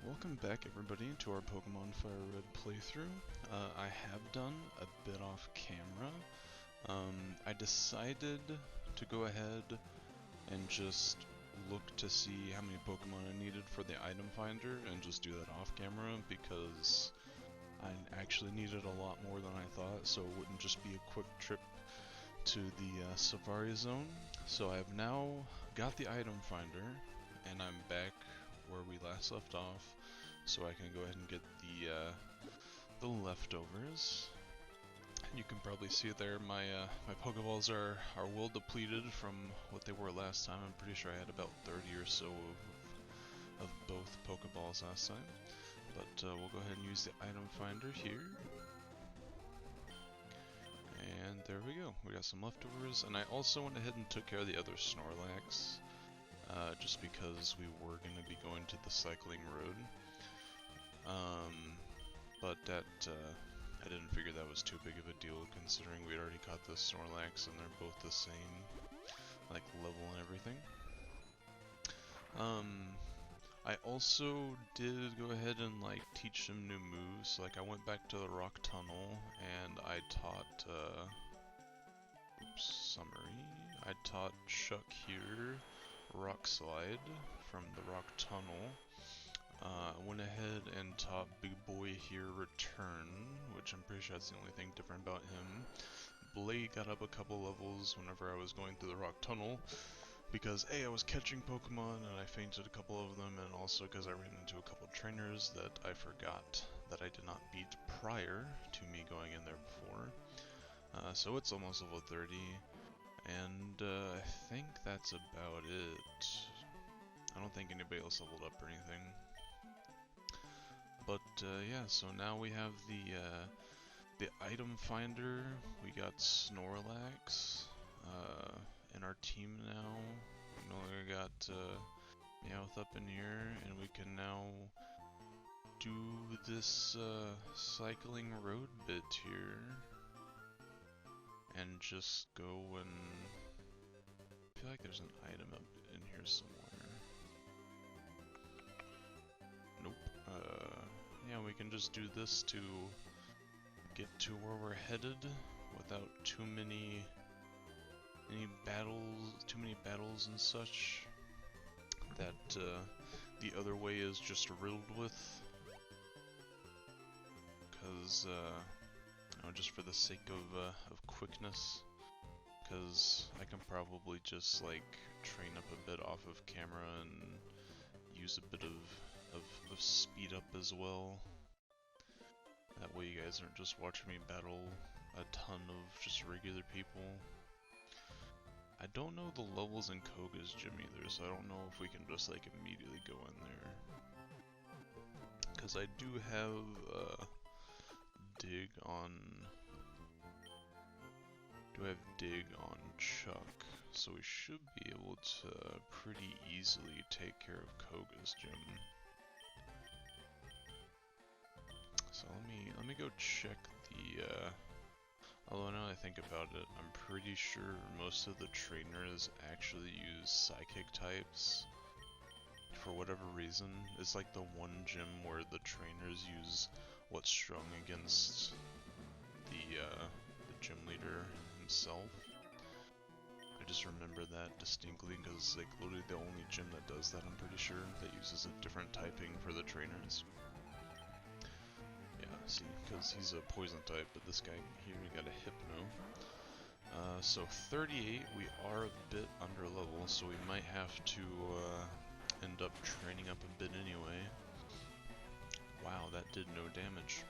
Welcome back everybody to our Pokemon Fire Red playthrough. I have done a bit off camera. I decided to go ahead and just look to see how many Pokemon I needed for the item finder and just do that off camera because I actually needed a lot more than I thought, so it wouldn't just be a quick trip to the Safari Zone. So I have now got the item finder and I'm back where we last left off, so I can go ahead and get the leftovers. You can probably see there my my Pokeballs are well depleted from what they were last time. I'm pretty sure I had about 30 or so of both Pokeballs last time. But we'll go ahead and use the item finder here. And there we go. We got some leftovers, and I also went ahead and took care of the other Snorlax. Just because we were going to be going to the cycling road. But that, I didn't figure that was too big of a deal considering we'd already caught the Snorlax and they're both the same, like, level and everything. I also did go ahead and, like, teach them new moves. Like, I went back to the Rock Tunnel and I taught, summary. I taught Chuck here Rock Slide from the Rock Tunnel. Went ahead and taught Big Boy here Return, which I'm pretty sure that's the only thing different about him. Blade got up a couple levels whenever I was going through the Rock Tunnel, because A, I was catching Pokemon and I fainted a couple of them, and also because I ran into a couple trainers that I forgot that I did not beat prior to me going in there before. So it's almost level 30. And I think that's about it. I don't think anybody else leveled up or anything. But yeah, so now we have the item finder. We got Snorlax in our team now. We no longer got Meowth up in here, and we can now do this cycling road bit here. And just go and... I feel like there's an item up in here somewhere. Nope. Yeah, we can just do this to get to where we're headed without too many battles and such that the other way is just riddled with. Because just for the sake of quickness, because I can probably just like train up a bit off of camera and use a bit of speed up as well. That way you guys aren't just watching me battle a ton of just regular people. I don't know the levels in Koga's gym either, so I don't know if we can just like immediately go in there. Because I do have Dig on Chuck, so we should be able to pretty easily take care of Koga's gym. So let me go check the although now I think about it, I'm pretty sure most of the trainers actually use psychic types for whatever reason. It's like the one gym where the trainers use what's strong against the gym leader himself. I just remember that distinctly because it's like literally the only gym that does that, I'm pretty sure, that uses a different typing for the trainers. Yeah, see, because he's a poison type, but this guy here, he got a Hypno. So 38, we are a bit under level, so we might have to end up training up a bit anyway. Wow, that did no damage.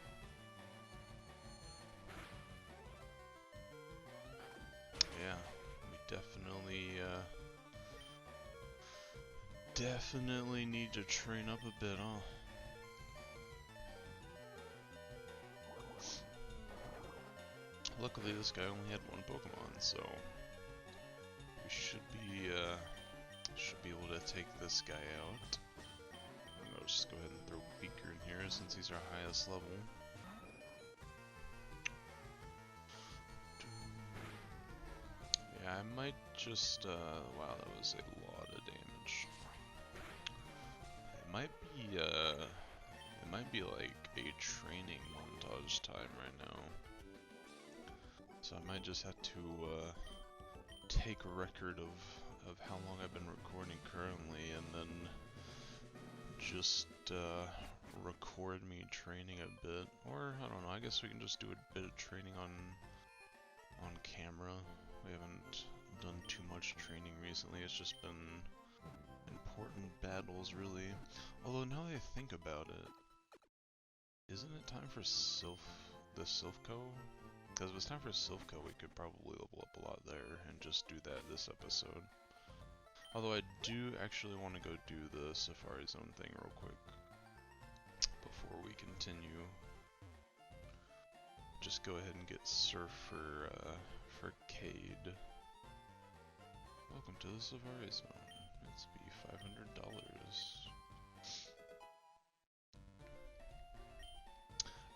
Yeah, we definitely need to train up a bit, huh? Luckily, this guy only had one Pokemon, so we should be able to take this guy out. I'll just go ahead and throw Beaker in here since he's our highest level. Yeah, I might just, wow, that was a lot of damage. It might be, might be like a training montage time right now. So I might just have to take a record of how long I've been recording currently, and then just record me training a bit. Or, I don't know, I guess we can just do a bit of training on camera. We haven't done too much training recently, it's just been important battles, really. Although, now that I think about it, isn't it time for the Silphco? Because if it's time for Silphco, we could probably level up a lot there and just do that this episode. Although I do actually want to go do the Safari Zone thing real quick before we continue. Just go ahead and get Surf for Cade. Welcome to the Safari Zone. It's be $500.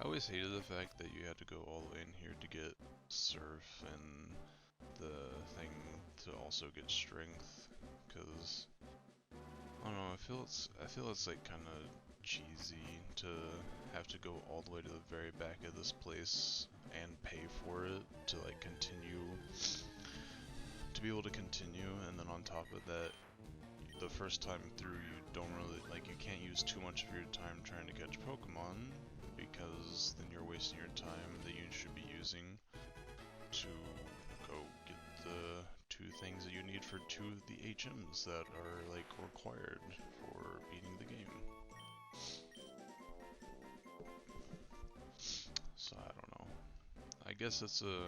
I always hated the fact that you had to go all the way in here to get Surf and the thing to also get Strength, because I don't know. I feel it's like kind of cheesy to have to go all the way to the very back of this place and pay for it to like continue, to be able to continue, and then on top of that, the first time through you don't really, like, you can't use too much of your time trying to catch Pokemon, because then you're wasting your time that you should be using to go get the 2 things that you need for 2 of the HMs that are like required for beating the game. So I don't know. I guess that's a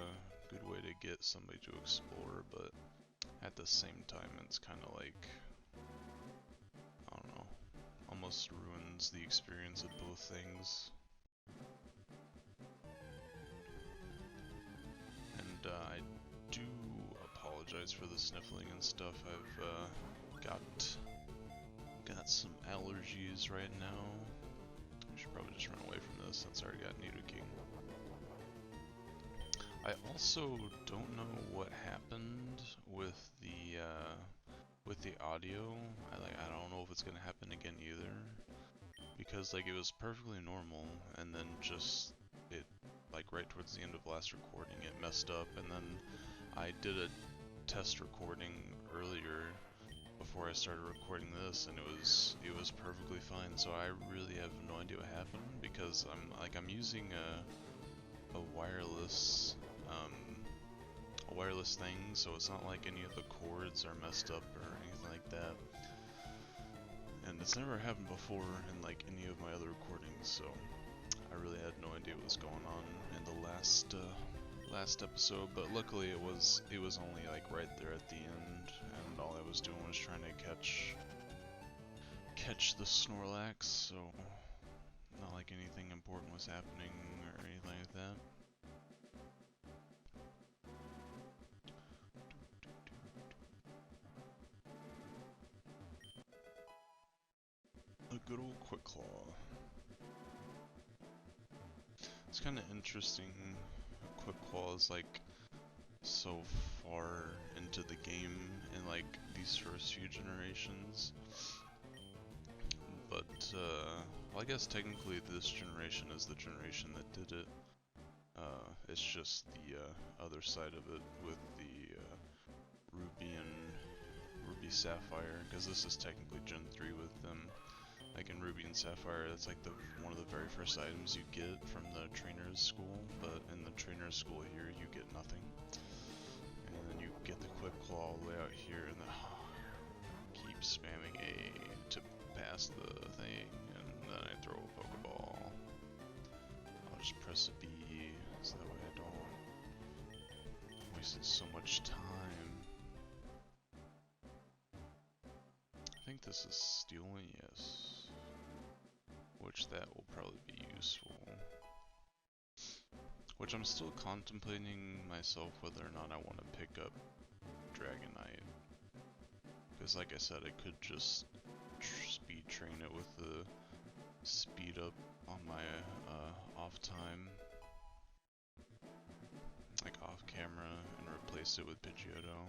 good way to get somebody to explore, but at the same time it's kind of like, I don't know, almost ruins the experience of both things. And I do apologize for the sniffling and stuff. I've got some allergies right now. I should probably just run away from this since I already got Nidoking. I also don't know what happened with the audio. I don't know if it's gonna happen again either, because like it was perfectly normal, and then just it, like right towards the end of last recording, it messed up, and then I did a test recording earlier before I started recording this, and it was perfectly fine. So I really have no idea what happened, because I'm using a wireless thing, so it's not like any of the cords are messed up or anything like that. And it's never happened before in like any of my other recordings, so I really had no idea what was going on in the last episode. But luckily it was only like right there at the end, and all I was doing was trying to catch the Snorlax, so not like anything important was happening or anything like that. A good old Quick Claw. It's kind of interesting. Quick Claw is like so far into the game in like these first few generations, but well, I guess technically this generation is the generation that did it. It's just the other side of it with the Ruby Sapphire, because this is technically Gen 3 with them. Like in Ruby and Sapphire, that's like one of the very first items you get from the trainer's school, but in the trainer's school here, you get nothing. And then you get the Quick Claw all the way out here, and then keep spamming A to pass the thing, and then I throw a Pokeball. I'll just press a B, so that way I don't waste so much time. I think this is stealing, yes. Which that will probably be useful. Which I'm still contemplating myself whether or not I want to pick up Dragonite. Because like I said, I could just speed train it with the speed up on my off time. Like off camera, and replace it with Pidgeotto.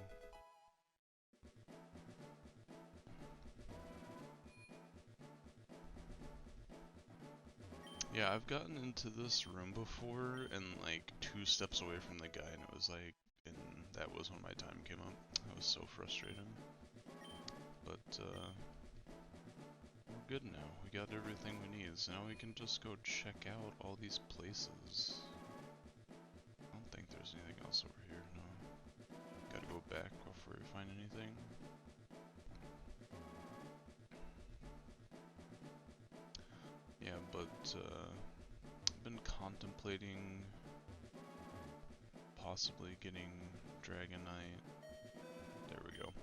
Yeah, I've gotten into this room before and like 2 steps away from the guy, and it was like, and that was when my time came up. I was so frustrated. But we're good now. We got everything we need, so now we can just go check out all these places. I don't think there's anything else over here, no. Gotta go back before we find anything. Yeah, but I've been contemplating possibly getting Dragonite. There we go.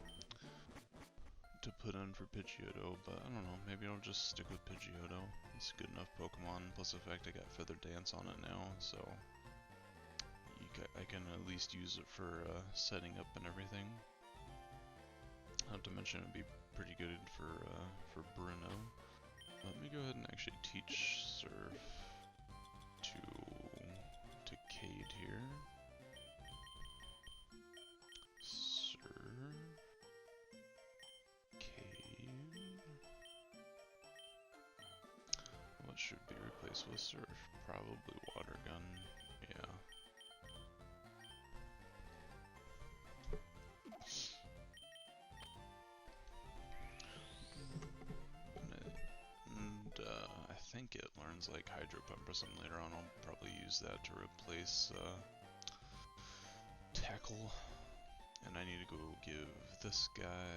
To put in for Pidgeotto, but I don't know, maybe I'll just stick with Pidgeotto. It's a good enough Pokemon, plus the fact I got Feather Dance on it now, so I can at least use it for setting up and everything. Not to mention it'd be pretty good for Bruno. Let me go ahead and actually teach Silph to Cade here. Silph, Cade. What should be replaced with Silph? Probably Water Gun. Yeah. I think it learns like Hydro Pump or something later on. I'll probably use that to replace Tackle. And I need to go give this guy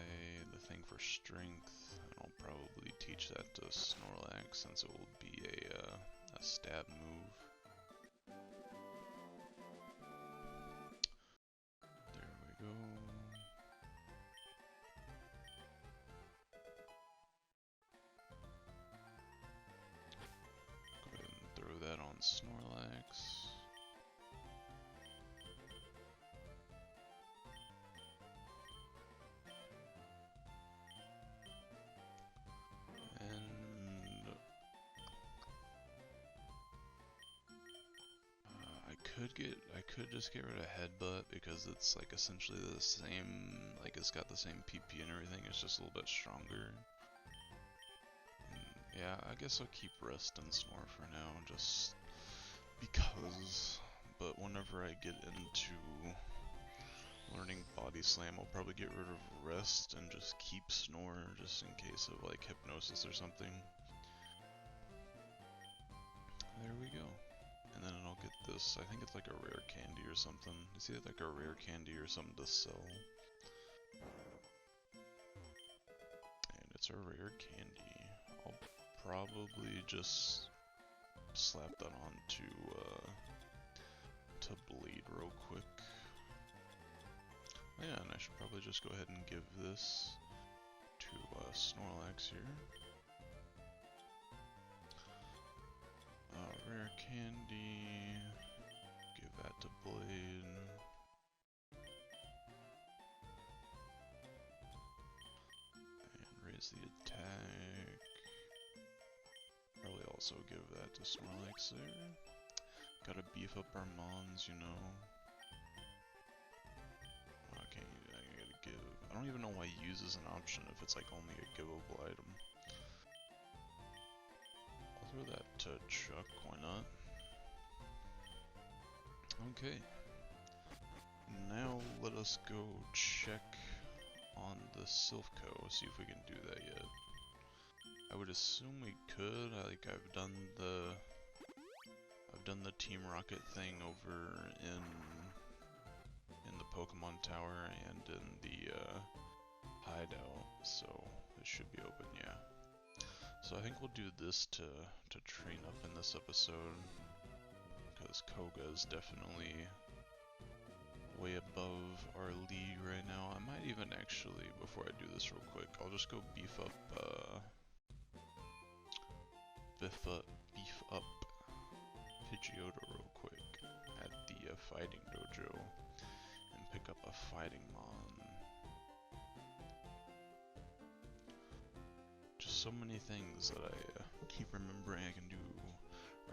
the thing for strength. And I'll probably teach that to Snorlax since it will be a stab move. There we go. Go ahead and throw that on Snorlax. I could just get rid of Headbutt because it's like essentially the same, like it's got the same PP and everything, it's just a little bit stronger. And yeah, I guess I'll keep Rest and Snore for now, just because. But whenever I get into learning Body Slam, I'll probably get rid of Rest and just keep Snore, just in case of like Hypnosis or something. There we go. And then I'll get this, I think it's like a rare candy or something. It's either like a rare candy or something to sell. And it's a rare candy. I'll probably just slap that on to Blade real quick. Oh yeah, and I should probably just go ahead and give this to Snorlax here. Rare candy, give that to Blade. And raise the attack. Probably also give that to Snorlax there. Gotta beef up our Mons, you know. Okay, I gotta give. I don't even know why use is an option if it's like only a giveable item. I'll throw that to Chuck, why not? Okay. Now let us go check on the Silph Co, see if we can do that yet. I would assume we could. I've done the Team Rocket thing over in the Pokemon Tower and in the hideout, so it should be open, yeah. So I think we'll do this to train up in this episode, because Koga is definitely way above our league right now. I might even actually, before I do this real quick, I'll just go beef up Pidgeotto real quick at the fighting dojo and pick up a fighting mon. Just so many things that I keep remembering I can do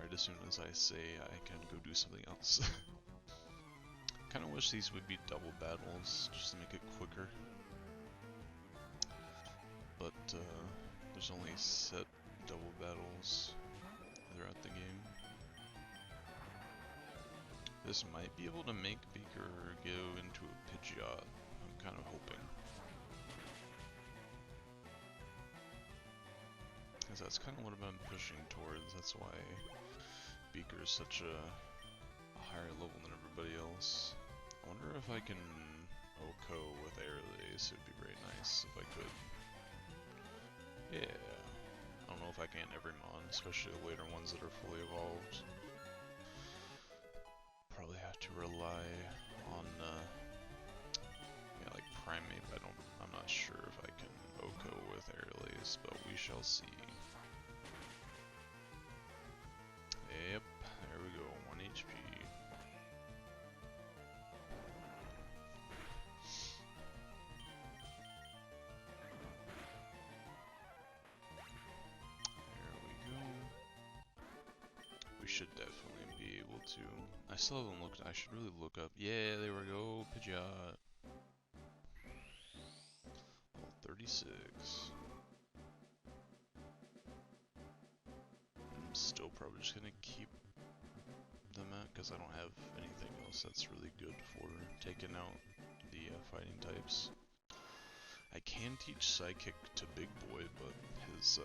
right as soon as I say I can go do something else. Kinda wish these would be double battles, just to make it quicker. But there's only set double battles throughout the game. This might be able to make Beaker go into a Pidgeot. I'm kind of hoping. Because that's kind of what I've been pushing towards. That's why Beaker is such a higher level than everybody else. I wonder if I can OHKO with Air Lace. It would be very nice if I could. Yeah. I don't know if I can every mon, especially the later ones that are fully evolved. Probably have to rely on, yeah, like Primate. I'm not sure if I can OHKO with Air Lace, but we shall see. Yep, there we go, 1 HP. There we go. We should definitely be able to. I still haven't looked, I should really look up. Yeah, there we go, Pidgeot. Level 36. I'm still probably just gonna keep them at, because I don't have anything else that's really good for taking out the fighting types. I can teach Psychic to Big Boy, but his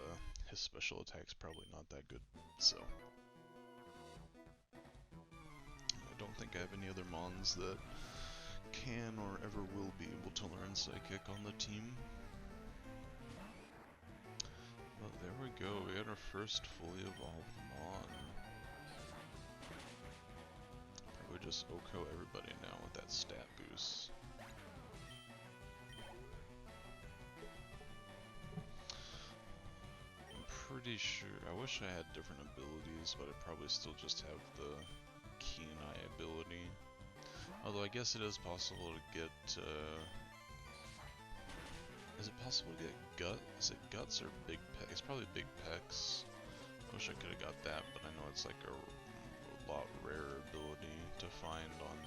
special attack's probably not that good, so. I don't think I have any other mons that can or ever will be able to learn Psychic on the team. But there we go, we had our first fully evolved mon. Probably just OHKO everybody now with that stat boost. I'm pretty sure, I wish I had different abilities, but I probably still just have the Keen Eye ability. Although I guess it is possible to get, is it possible to get Is it Guts or Big Pecs? It's probably Big Pecs. I wish I could have got that, but I know it's like a lot rarer ability to find on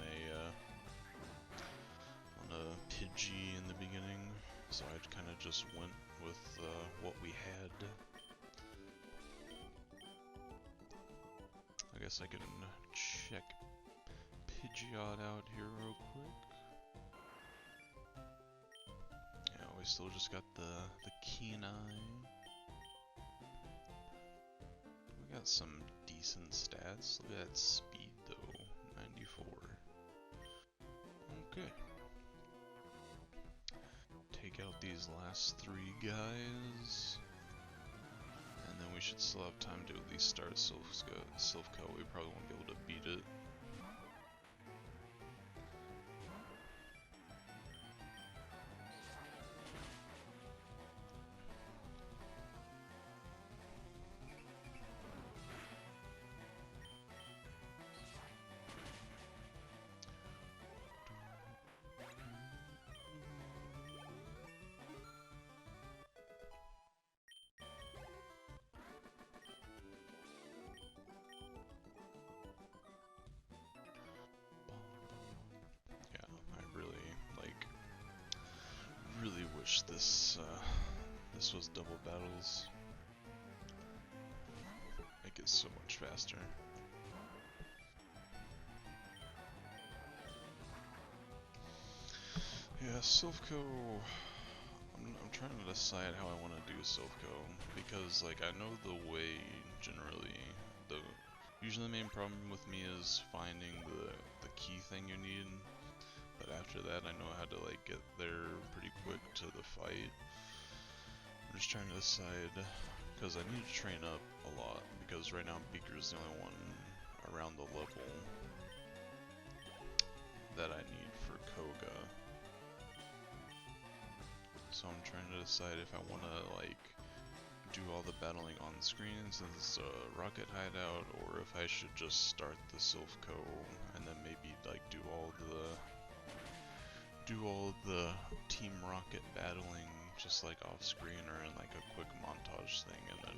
a Pidgey in the beginning. So I kind of just went with what we had. I guess I can check Pidgeot out here real quick. Yeah, we still just got the Keen Eye. We got some decent stats. Look at that speed though, 94. Okay. Take out these last 3 guys. And then we should still have time to at least start Silph. We probably won't be able to beat it. Wish this was double battles. Make it so much faster. Yeah, Silphco. I'm trying to decide how I want to do Silphco because, like, I know the way generally. Usually the main problem with me is finding the key thing you need. But after that, I know how to like get there pretty quick to the fight. I'm just trying to decide, because I need to train up a lot, because right now Beaker's the only one around the level that I need for Koga. So I'm trying to decide if I want to like do all the battling on screen since it's a rocket hideout, or if I should just start the Silphco and then maybe like do all the Team Rocket battling just like off screen or in like a quick montage thing, and then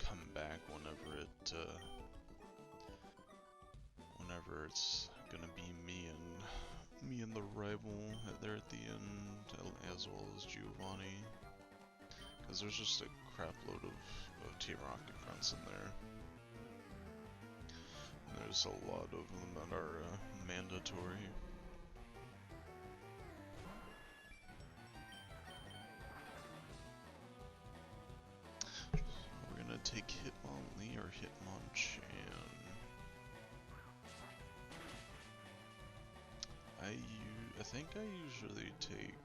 come back whenever it's gonna be me and the rival there at the end, as well as Giovanni, because there's just a crap load of Team Rocket fronts in there. There's a lot of them that are mandatory. We're gonna take Hitmonlee or Hitmonchan. I think I usually take,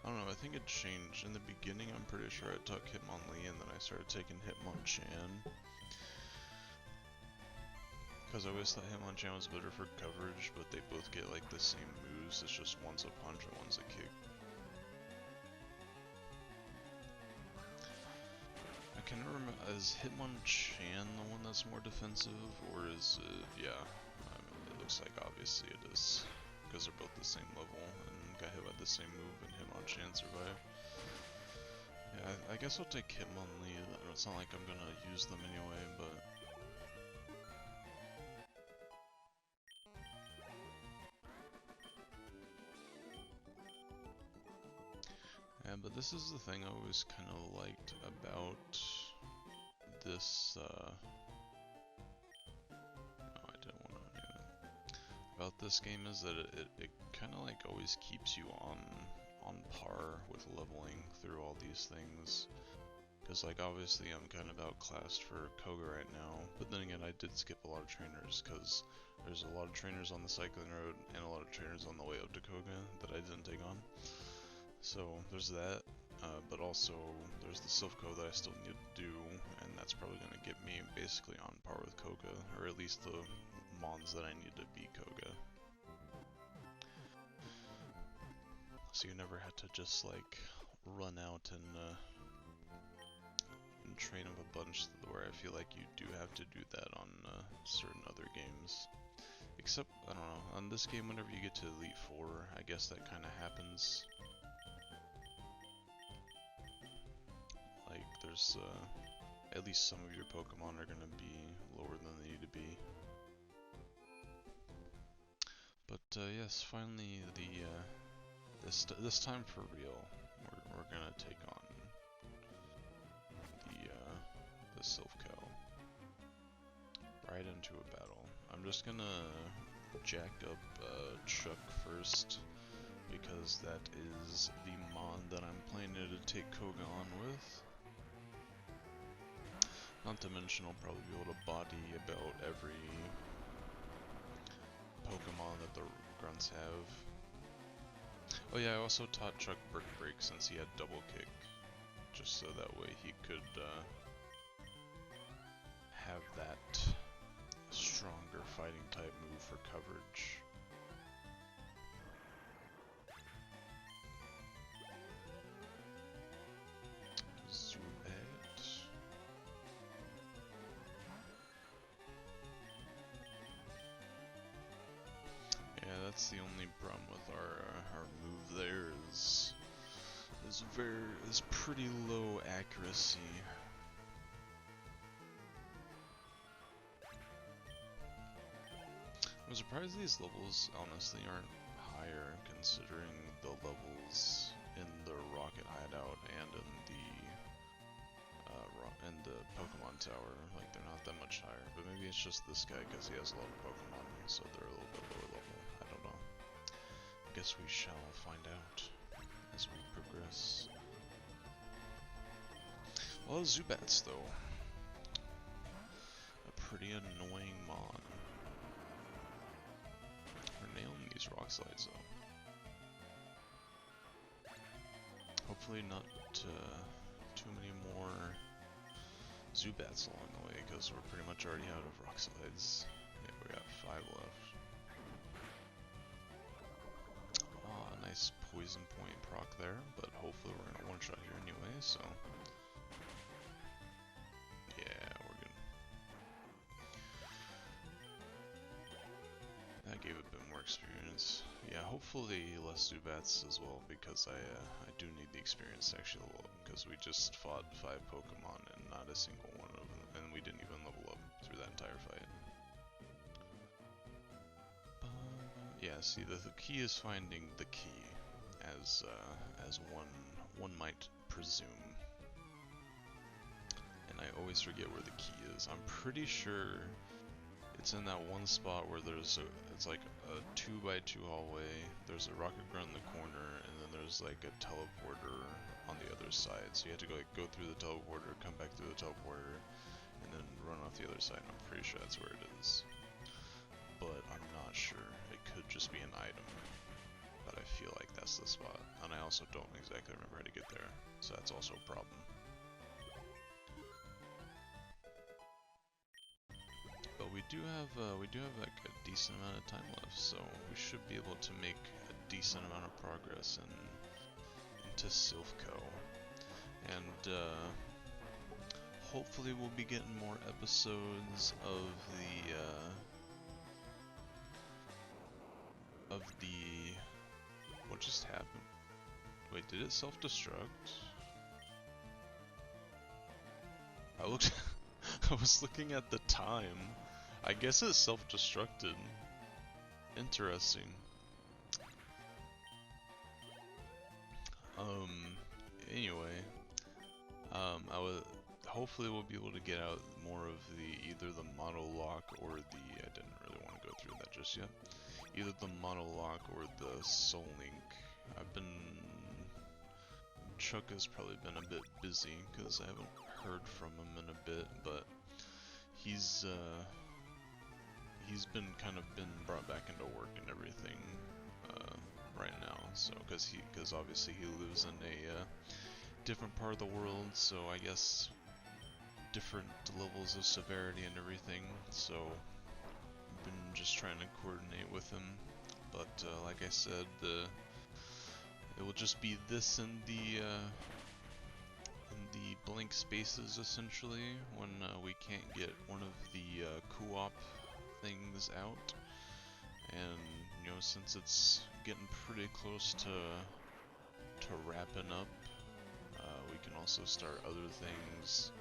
I don't know, I think it changed. In the beginning, I'm pretty sure I took Hitmonlee, and then I started taking Hitmonchan. Because I always thought Hitmonchan was better for coverage, but they both get like the same moves, it's just one's a punch and one's a kick. I can never remember, is Hitmonchan the one that's more defensive, or is it, yeah, I mean, it looks like obviously it is. Because they're both the same level and got hit by the same move, and Hitmonchan survived. Yeah, I guess I'll take Hitmonlee. It's not like I'm gonna use them anyway, but yeah. But this is the thing I always kind of liked about this. No, I didn't want to do that. About this game is that it kind of like always keeps you on par with leveling through all these things. Because like obviously I'm kind of outclassed for Koga right now, but then again I did skip a lot of trainers because there's a lot of trainers on the cycling road and a lot of trainers on the way up to Koga that I didn't take on. So there's that, but also there's the Silph that I still need to do, and that's probably going to get me basically on par with Koga, or at least the mons that I need to beat Koga. So you never had to just like run out and train up a bunch, where I feel like you do have to do that on certain other games. Except, I don't know, on this game whenever you get to Elite 4, I guess that kind of happens. Like, there's, at least some of your Pokemon are going to be lower than they need to be. But, yes, finally, this time for real, we're going to take on the Silph right into a battle. I'm just gonna jack up Chuck first, because that is the mod that I'm planning to take Koga on with. Not to mention I'll probably be able to body about every Pokemon that the grunts have. Oh yeah, I also taught Chuck Brick Break since he had double kick, just so that way he could have that stronger fighting type move for coverage. Zubat. Yeah, that's the only problem with our move there is pretty low accuracy. I'm surprised these levels honestly aren't higher, considering the levels in the Rocket Hideout and in the Pokemon Tower. Like, they're not that much higher, but maybe it's just this guy because he has a lot of Pokemon, so they're a little bit lower level. I don't know. I guess we shall find out as we progress. Well, Zubats though, a pretty annoying mon. We're nailing these rock slides though. Hopefully not too many more Zubats along the way, because we're pretty much already out of rock slides. Yeah, we got 5 left. Ah, nice poison point proc there, but hopefully we're gonna one-shot here anyway, so yeah, we're good. That gave a bit more experience. Yeah, hopefully less Zubats as well, because I do need the experience to actually level up, because we just fought 5 Pokemon and not a single one of them, and we didn't even level up through that entire fight. Yeah, see, the key is finding the key, as one might presume. And I always forget where the key is. I'm pretty sure It's in that one spot where it's like a 2x2 hallway, there's a rocket grunt in the corner, and then there's like a teleporter on the other side. So you have to go through the teleporter, come back through the teleporter, and then run off the other side. And I'm pretty sure that's where it is. But I'm not sure. It could just be an item. But I feel like that's the spot. And I also don't exactly remember how to get there. So that's also a problem. But we do have like a decent amount of time left, so we should be able to make a decent amount of progress into Silph. And hopefully we'll be getting more episodes of the what just happened? Wait, did it self-destruct? I looked I was looking at the time. I guess it self-destructed. Interesting. Anyway, hopefully we'll be able to get out more of either the monolock or I didn't really want to go through that just yet. Either the monolock or the soul link. Chuck has probably been a bit busy because I haven't heard from him in a bit, but he's been brought back into work and everything right now. So because obviously he lives in a different part of the world, so I guess different levels of severity and everything. So I've been just trying to coordinate with him. But like I said, it will just be this in the blank spaces essentially when we can't get one of the co-op things out. And you know, since it's getting pretty close to wrapping up, we can also start other things.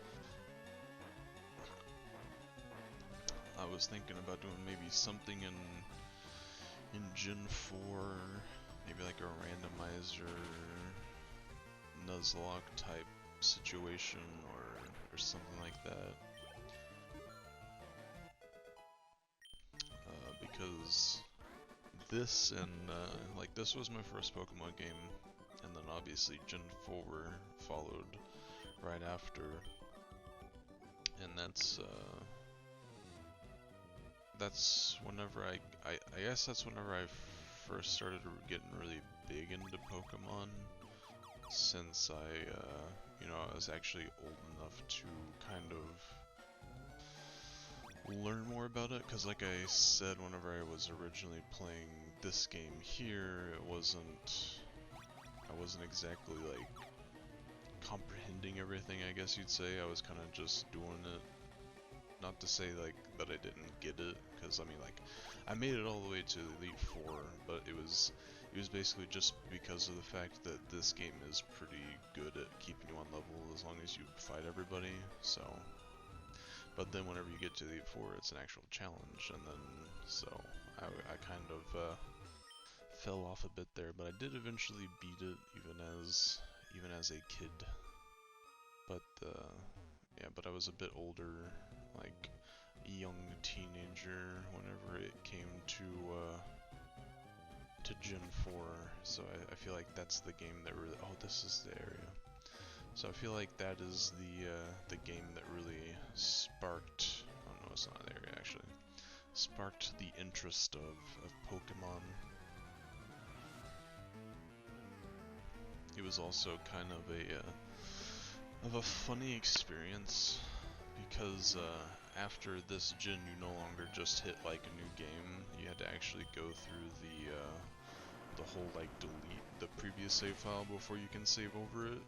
I was thinking about doing maybe something in Gen 4, maybe like a randomizer Nuzlocke type situation or something like that. Because this like this was my first Pokemon game, and then obviously Gen 4 followed right after, and that's whenever I guess that's whenever I first started getting really big into Pokemon, since you know, I was actually old enough to kind of learn more about it, because like I said, whenever I was originally playing this game here, I wasn't exactly like comprehending everything, I guess you'd say. I was kind of just doing it. Not to say like that I didn't get it, because I mean, like, I made it all the way to Elite 4, but it was basically just because of the fact that this game is pretty good at keeping you on level as long as you fight everybody. So, but then whenever you get to Elite 4, it's an actual challenge, and then so I kind of fell off a bit there, but I did eventually beat it, even as a kid. But yeah, but I was a bit older, like a young teenager, whenever it came to Gen 4. So I feel like that's the game that really. Oh, this is the area. So I feel like that is the game that really sparked. Oh no, it's not the area actually. Sparked the interest of Pokemon. It was also kind of a funny experience, because after this gen you no longer just hit like a new game. You had to actually go through the whole like delete the previous save file before you can save over it,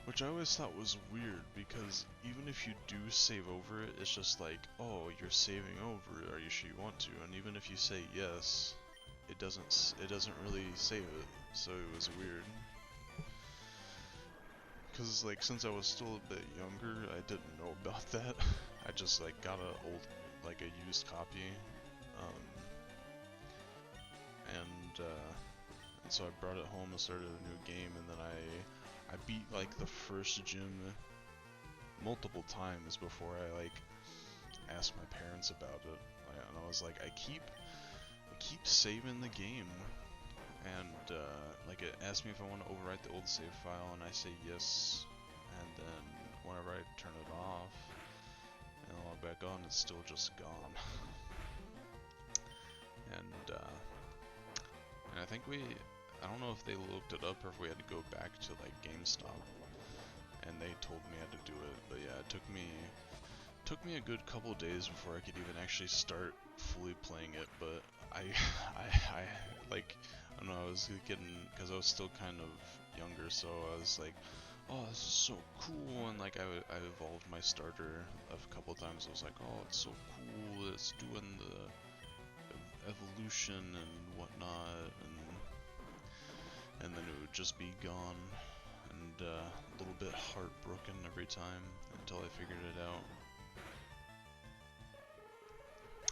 which I always thought was weird, because even if you do save over it, it's just like, oh, you're saving over it, are you sure you want to? And even if you say yes, it doesn't really save it. So it was weird. Because like, since I was still a bit younger, I didn't know about that. I just like got a used copy, and so I brought it home and started a new game, and then I beat like the first gym multiple times before I like asked my parents about it, and I was like, I keep saving the game, and like it asked me if I want to overwrite the old save file, and I say yes, and then whenever I turn it off and log back on, it's still just gone. And I think I don't know if they looked it up or if we had to go back to like GameStop, and they told me how to do it. But yeah, it took me a good couple days before I could even actually start fully playing it. But I like, I don't know, I was getting, because I was still kind of younger, so I was like, oh, this is so cool, and like I evolved my starter a couple times. I was like, oh, it's so cool, it's doing the evolution and whatnot, and then it would just be gone, and a little bit heartbroken every time until I figured it out.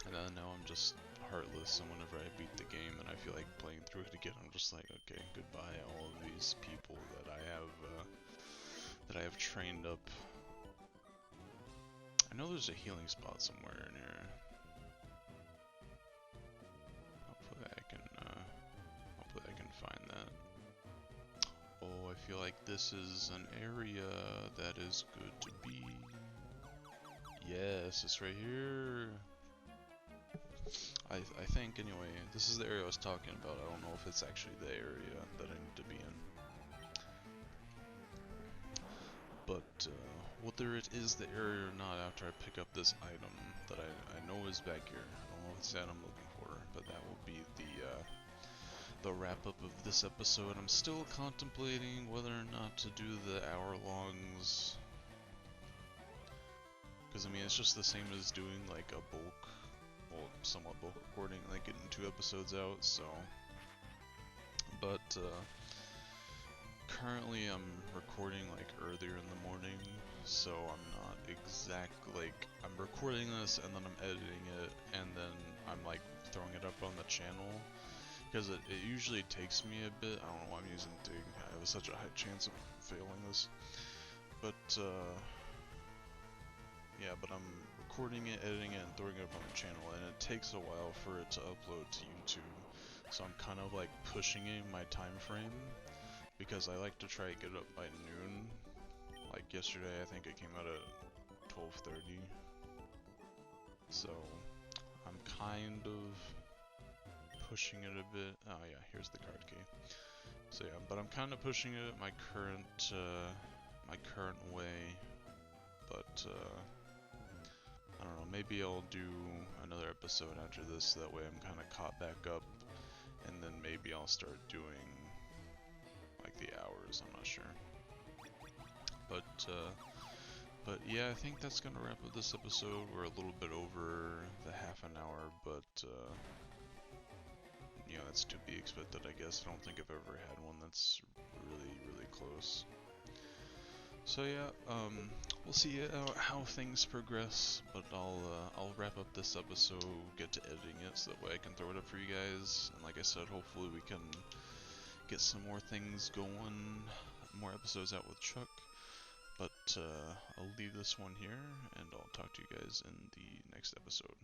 And then now I'm just heartless, and whenever I beat the game and I feel like playing through it again, I'm just like, okay, goodbye all of these people that I have trained up. I know there's a healing spot somewhere in here. Hopefully I can find that. Oh, I feel like this is an area that is good to be. Yes, it's right here. I think, anyway, this is the area I was talking about. I don't know if it's actually the area that I need to be in. But whether it is the area or not, after I pick up this item that I know is back here, I don't know if it's that I'm looking for, but that will be the wrap-up of this episode. I'm still contemplating whether or not to do the hour-longs, because I mean, it's just the same as doing like a bulk, well, somewhat bulk recording, like getting 2 episodes out, so. But currently I'm recording like earlier in the morning, so I'm not I'm recording this and then I'm editing it, and then I'm like throwing it up on the channel, because it usually takes me a bit. I don't know why I'm using dig, I have such a high chance of failing this, but yeah, but I'm recording it, editing it, and throwing it up on the channel, and it takes a while for it to upload to YouTube, so I'm kind of like pushing it in my time frame, because I like to try to get it up by noon. Like yesterday, I think it came out at 12:30. So I'm kind of pushing it a bit. Oh yeah, here's the card key. So yeah, but I'm kind of pushing it my current way. But I don't know. Maybe I'll do another episode after this. That way I'm kind of caught back up, and then maybe I'll start doing like the hours. I'm not sure. But yeah, I think that's gonna wrap up this episode. We're a little bit over the half an hour, but you know, that's to be expected, I guess. I don't think I've ever had one that's really close. So yeah, we'll see how things progress, but I'll wrap up this episode, get to editing it, so that way I can throw it up for you guys. And like I said, hopefully we can get some more things going, more episodes out with Chuck. But I'll leave this one here, and I'll talk to you guys in the next episode.